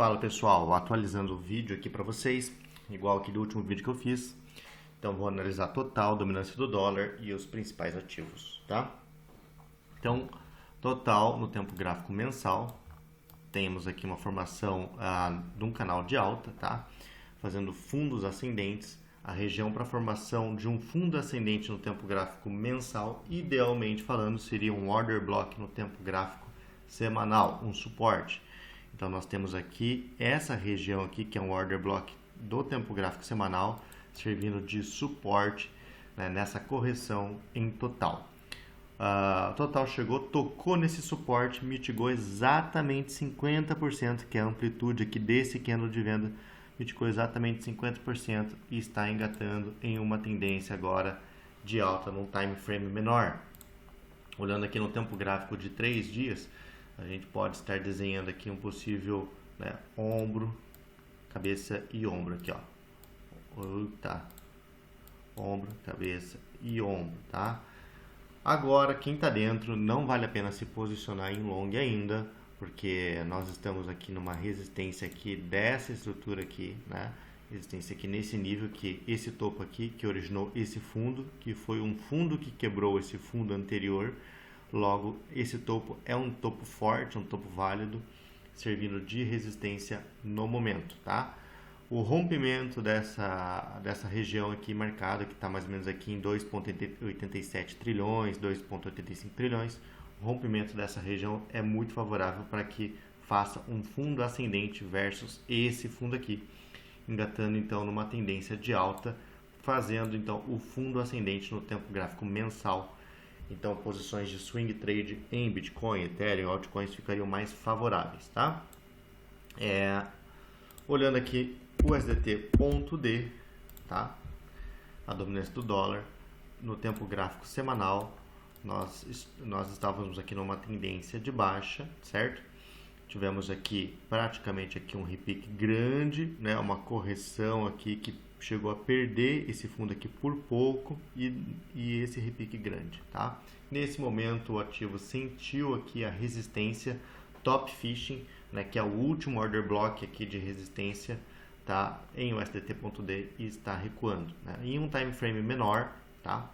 Fala pessoal, atualizando o vídeo aqui para vocês, igual aqui do último vídeo que eu fiz. Então vou analisar total, dominância do dólar e os principais ativos, tá? Então, total no tempo gráfico mensal, temos aqui uma formação de um canal de alta, tá? Fazendo fundos ascendentes, a região para formação de um fundo ascendente no tempo gráfico mensal, idealmente falando, seria um order block no tempo gráfico semanal, um suporte. Então nós temos aqui essa região aqui, que é um order block do tempo gráfico semanal, servindo de suporte, né, nessa correção em total. Total chegou, tocou nesse suporte, mitigou exatamente 50%, que é a amplitude aqui desse candle de venda, mitigou exatamente 50% e está engatando em uma tendência agora de alta num time frame menor. Olhando aqui no tempo gráfico de 3 dias, a gente pode estar desenhando aqui um possível, né, ombro, cabeça e ombro aqui, ó. Tá. Ombro, cabeça e ombro, tá? Agora, quem está dentro, não vale a pena se posicionar em long ainda, porque nós estamos aqui numa resistência aqui dessa estrutura aqui, né? Resistência aqui nesse nível, que esse topo aqui, que originou esse fundo, que foi um fundo que quebrou esse fundo anterior. Logo, esse topo é um topo forte, um topo válido, servindo de resistência no momento, tá? O rompimento dessa região aqui marcada, que está mais ou menos aqui em 2,87 trilhões, 2,85 trilhões, o rompimento dessa região é muito favorável para que faça um fundo ascendente versus esse fundo aqui, engatando então numa tendência de alta, fazendo então o fundo ascendente no tempo gráfico mensal. Então, posições de swing trade em Bitcoin, Ethereum, altcoins ficariam mais favoráveis, tá? Olhando aqui o USDT.D, tá? A dominância do dólar no tempo gráfico semanal, nós estávamos aqui numa tendência de baixa, certo? Tivemos aqui praticamente aqui um repique grande, né? Uma correção aqui que chegou a perder esse fundo aqui por pouco e esse repique grande, tá? Nesse momento o ativo sentiu aqui a resistência top fishing, né, que é o último order block aqui de resistência, tá, em USDT.D e está recuando, né? Em um time frame menor, tá?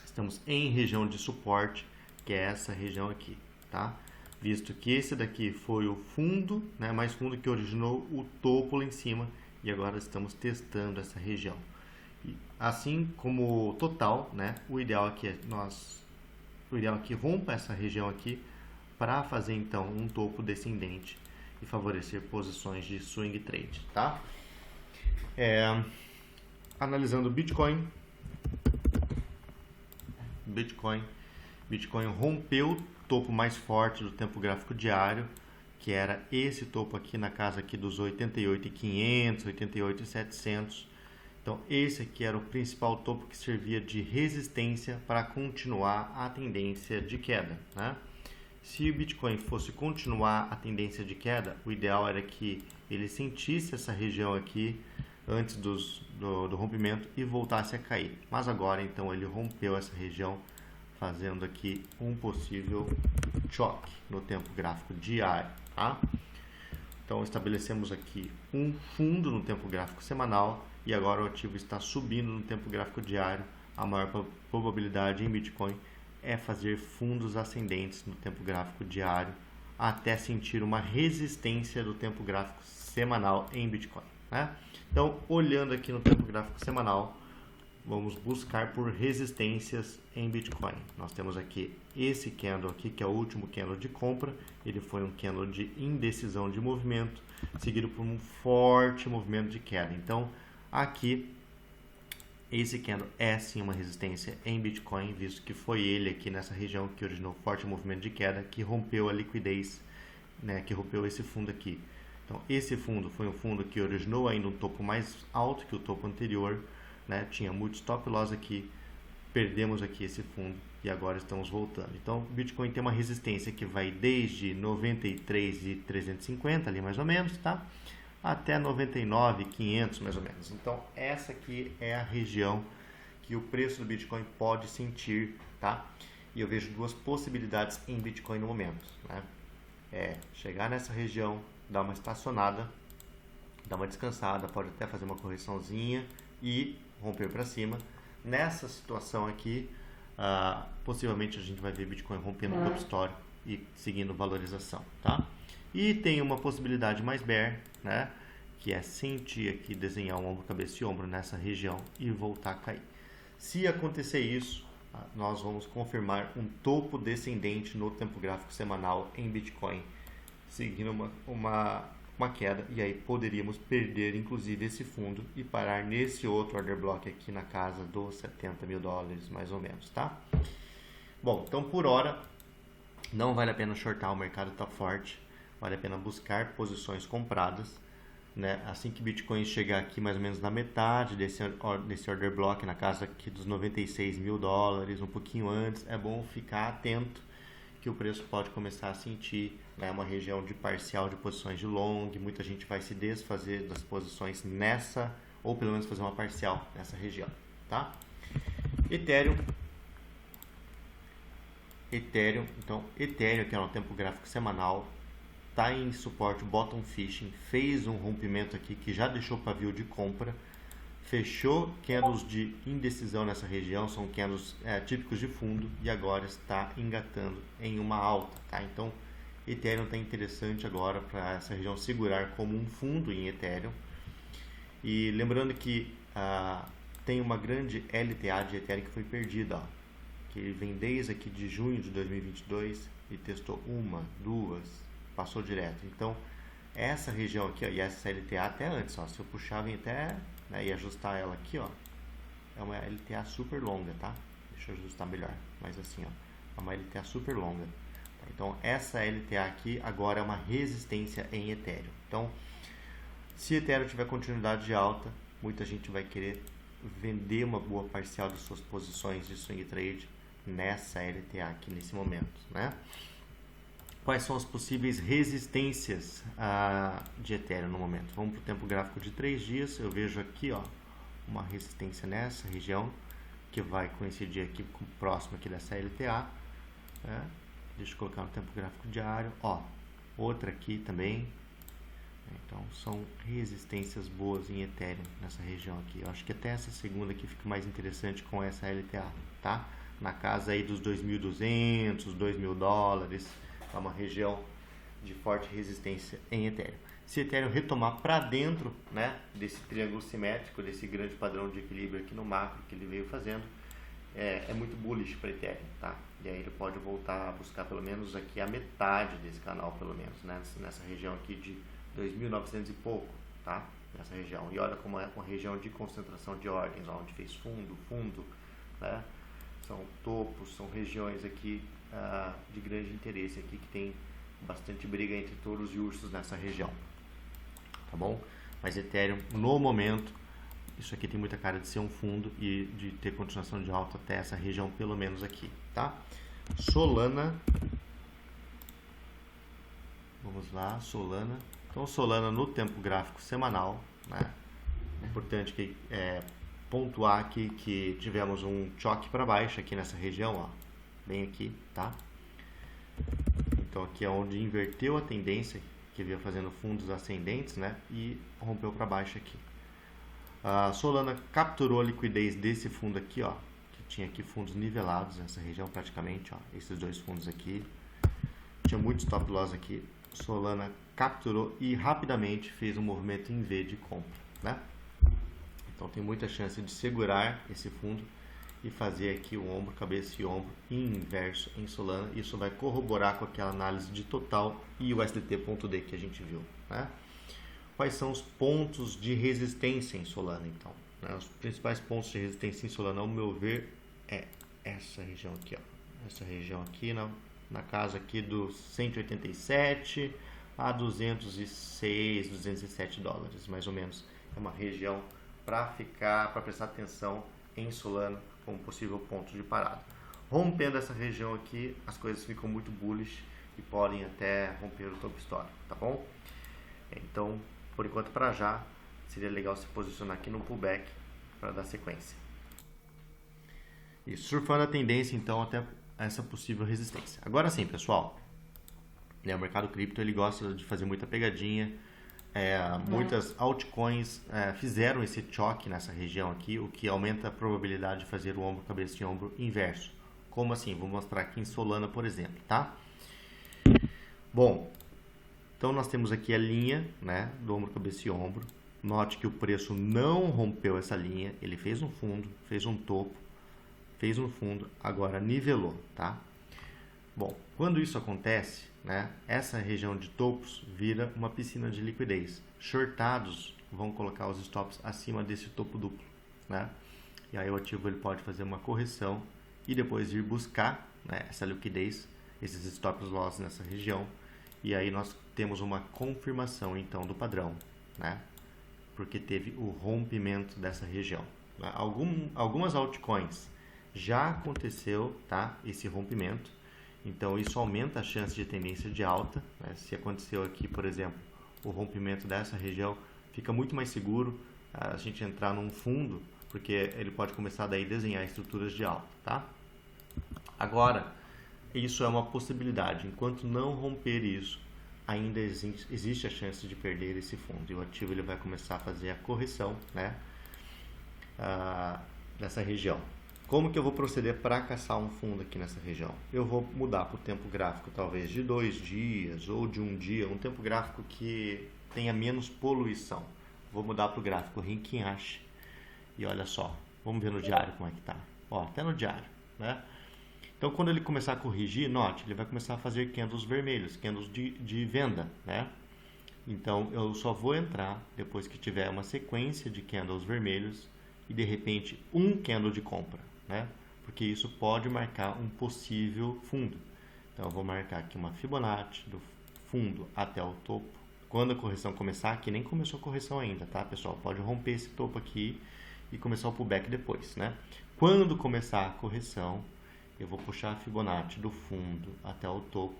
Estamos em região de suporte, que é essa região aqui, tá? Visto que esse daqui foi o fundo, né, mais fundo que originou o topo lá em cima, e agora estamos testando essa região. E assim como o total, né, o ideal aqui é que rompa essa região aqui para fazer então um topo descendente e favorecer posições de swing trade, tá? Analisando Bitcoin rompeu o topo mais forte do tempo gráfico diário, que era esse topo aqui na casa aqui dos 88.500, 88.700. Então esse aqui era o principal topo que servia de resistência para continuar a tendência de queda, né? Se o Bitcoin fosse continuar a tendência de queda, o ideal era que ele sentisse essa região aqui antes do rompimento e voltasse a cair. Mas agora então ele rompeu essa região, fazendo aqui um possível choque no tempo gráfico diário, tá? Então estabelecemos aqui um fundo no tempo gráfico semanal e agora o ativo está subindo no tempo gráfico diário. A maior probabilidade em Bitcoin é fazer fundos ascendentes no tempo gráfico diário até sentir uma resistência do tempo gráfico semanal em Bitcoin, né? Então, olhando aqui no tempo gráfico semanal, vamos buscar por resistências em Bitcoin. Nós temos aqui esse candle aqui, que é o último candle de compra. Ele foi um candle de indecisão de movimento, seguido por um forte movimento de queda. Então, aqui, esse candle é sim uma resistência em Bitcoin, visto que foi ele aqui nessa região que originou forte movimento de queda, que rompeu a liquidez, né, que rompeu esse fundo aqui. Então, esse fundo foi um fundo que originou ainda um topo mais alto que o topo anterior, né? Tinha muito stop loss aqui, perdemos aqui esse fundo e agora estamos voltando. Então, o Bitcoin tem uma resistência que vai desde 93.350 ali mais ou menos, tá? Até 99.500 mais ou menos. Então, essa aqui é a região que o preço do Bitcoin pode sentir, tá? E eu vejo duas possibilidades em Bitcoin no momento, né? Chegar nessa região dar uma estacionada, dar uma descansada, pode até fazer uma correçãozinha e romper para cima. Nessa situação aqui, possivelmente a gente vai ver Bitcoin rompendo o topo histórico e seguindo valorização, tá? E tem uma possibilidade mais bear, né? Que é sentir aqui, desenhar um ombro, cabeça e ombro nessa região e voltar a cair. Se acontecer isso, nós vamos confirmar um topo descendente no tempo gráfico semanal em Bitcoin, seguindo uma queda, e aí poderíamos perder inclusive esse fundo e parar nesse outro order block aqui na casa dos 70 mil dólares mais ou menos, tá? Bom, então por hora não vale a pena shortar, o mercado está forte, vale a pena buscar posições compradas, né? Assim que Bitcoin chegar aqui mais ou menos na metade desse order block, na casa aqui dos 96 mil dólares, um pouquinho antes, é bom ficar atento que o preço pode começar a sentir, né, uma região de parcial de posições de long, muita gente vai se desfazer das posições nessa, ou pelo menos fazer uma parcial nessa região, tá? Ethereum, então Ethereum que é no tempo gráfico semanal, está em suporte bottom fishing, fez um rompimento aqui que já deixou pavio de compra, fechou candles de indecisão nessa região, são candles típicos de fundo, e agora está engatando em uma alta, tá? Então Ethereum está interessante agora para essa região segurar como um fundo em Ethereum. E lembrando que tem uma grande LTA de Ethereum que foi perdida, ó, que ele vem desde aqui de junho de 2022 e testou uma, duas, passou direto. Então essa região aqui, ó, e essa LTA até antes, ó, se eu puxar vem até, né, e ajustar ela aqui, ó, é uma LTA super longa, tá? Deixa eu ajustar melhor, mas assim, ó, é uma LTA super longa. Tá? Então essa LTA aqui agora é uma resistência em Ethereum. Então se Ethereum tiver continuidade de alta, muita gente vai querer vender uma boa parcial de suas posições de swing trade nessa LTA aqui nesse momento, né? Quais são as possíveis resistências de Ethereum no momento? Vamos para o tempo gráfico de 3 dias. Eu vejo aqui, ó, uma resistência nessa região que vai coincidir aqui com o próximo aqui dessa LTA. Né? Deixa eu colocar no tempo gráfico diário. Ó, outra aqui também. Então são resistências boas em Ethereum nessa região aqui. Eu acho que até essa segunda aqui fica mais interessante com essa LTA, tá? Na casa aí dos 2.200, 2.000 dólares. É uma região de forte resistência em Ethereum. Se Ethereum retomar para dentro, né, desse triângulo simétrico, desse grande padrão de equilíbrio aqui no macro que ele veio fazendo, é muito bullish para Ethereum, tá? E aí ele pode voltar a buscar pelo menos aqui a metade desse canal, pelo menos, né, nessa região aqui de 2.900 e pouco, tá? Nessa região. E olha como é uma região de concentração de ordens, onde fez fundo, né? São topos, são regiões aqui de grande interesse aqui, que tem bastante briga entre touros e ursos nessa região, tá bom? Mas Ethereum, no momento, isso aqui tem muita cara de ser um fundo e de ter continuação de alta até essa região, pelo menos aqui, tá? Solana, vamos lá, Solana. Então Solana no tempo gráfico semanal, né? É importante que pontuar aqui que tivemos um choque para baixo aqui nessa região, ó, bem aqui, tá? Então aqui é onde inverteu a tendência, que vinha fazendo fundos ascendentes, né? E rompeu para baixo aqui. A Solana capturou a liquidez desse fundo aqui, ó, que tinha aqui fundos nivelados nessa região praticamente, ó, esses dois fundos aqui. Tinha muito stop loss aqui. Solana capturou e rapidamente fez um movimento em V de compra, né? Então tem muita chance de segurar esse fundo e fazer aqui o ombro, cabeça e ombro inverso em Solana. Isso vai corroborar com aquela análise de total e o USDT.D que a gente viu, né? Quais são os pontos de resistência em Solana, então? Né? Os principais pontos de resistência em Solana, ao meu ver, é essa região aqui, ó. Essa região aqui, na casa aqui dos 187 a 206, 207 dólares, mais ou menos. É uma região para prestar atenção em Solana como possível ponto de parada. Rompendo essa região aqui, as coisas ficam muito bullish e podem até romper o topo histórico, tá bom? Então, por enquanto, para já, seria legal se posicionar aqui no pullback para dar sequência. E surfando a tendência, então, até essa possível resistência. Agora sim, pessoal, né? O mercado cripto ele gosta de fazer muita pegadinha. Muitas altcoins fizeram esse choque nessa região aqui, o que aumenta a probabilidade de fazer o ombro, cabeça e ombro inverso. Como assim? Vou mostrar aqui em Solana, por exemplo, tá? Bom, então nós temos aqui a linha, né, do ombro, cabeça e ombro. Note que o preço não rompeu essa linha, ele fez um fundo, fez um topo, fez um fundo, agora nivelou, tá? Bom, quando isso acontece, né, essa região de topos vira uma piscina de liquidez. Shortados vão colocar os stops acima desse topo duplo, né? E aí o ativo ele pode fazer uma correção e depois ir buscar, né, essa liquidez, esses stop loss nessa região. E aí nós temos uma confirmação então do padrão, né? Porque teve o rompimento dessa região. Algumas altcoins já aconteceu, tá, esse rompimento. Então isso aumenta a chance de tendência de alta, né? Se aconteceu aqui, por exemplo, o rompimento dessa região, fica muito mais seguro a gente entrar num fundo, porque ele pode começar daí a desenhar estruturas de alta, tá? Agora, isso é uma possibilidade. Enquanto não romper isso, ainda existe a chance de perder esse fundo. E o ativo ele vai começar a fazer a correção, né, dessa região. Como que eu vou proceder para caçar um fundo aqui nessa região? Eu vou mudar para o tempo gráfico talvez de 2 dias ou de um dia, um tempo gráfico que tenha menos poluição. Vou mudar para o gráfico Rinkin Ashi. E olha só, vamos ver no diário como é que tá. Ó, até no diário, né? Então, quando ele começar a corrigir, note, ele vai começar a fazer candles vermelhos, candles de venda, né? Então, eu só vou entrar depois que tiver uma sequência de candles vermelhos e, de repente, um candle de compra, né? Porque isso pode marcar um possível fundo. Então, eu vou marcar aqui uma Fibonacci do fundo até o topo. Quando a correção começar, aqui nem começou a correção ainda, tá, pessoal? Pode romper esse topo aqui e começar o pullback depois, né? Quando começar a correção, eu vou puxar a Fibonacci do fundo até o topo,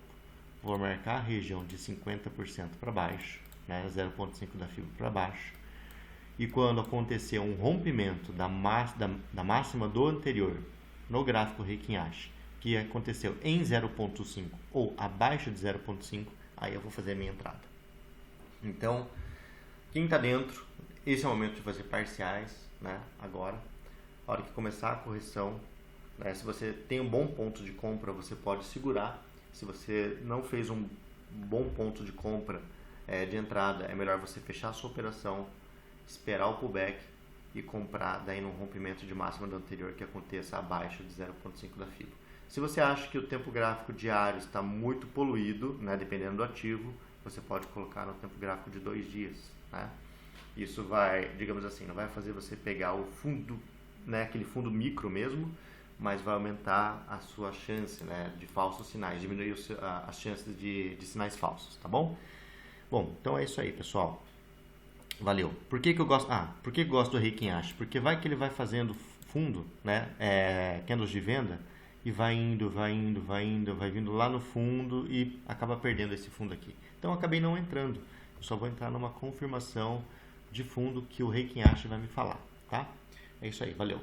vou marcar a região de 50% para baixo, né, 0,5 da Fibonacci para baixo, e quando acontecer um rompimento da máxima do anterior no gráfico Rinkin Ashi, que aconteceu em 0,5 ou abaixo de 0,5, aí eu vou fazer a minha entrada. Então, quem está dentro, esse é o momento de fazer parciais, né, agora, a hora que começar a correção. Se você tem um bom ponto de compra, você pode segurar. Se você não fez um bom ponto de compra de entrada, é melhor você fechar a sua operação, esperar o pullback e comprar daí no rompimento de máxima do anterior que aconteça abaixo de 0,5 da Fibonacci. Se você acha que o tempo gráfico diário está muito poluído, né, dependendo do ativo, você pode colocar no tempo gráfico de 2 dias. Né? Isso vai, digamos assim, não vai fazer você pegar o fundo, né, aquele fundo micro mesmo, mas vai aumentar a sua chance, né, de falsos sinais, diminuir as chances de sinais falsos, tá bom? Bom, então é isso aí, pessoal. Valeu. Por que eu gosto? Por que eu gosto do Rinkin Ashi? Porque vai que ele vai fazendo fundo, né, candles de venda, e vai indo, vai vindo lá no fundo e acaba perdendo esse fundo aqui. Então eu acabei não entrando. Eu só vou entrar numa confirmação de fundo que o Rinkin Ashi vai me falar, tá? É isso aí, valeu.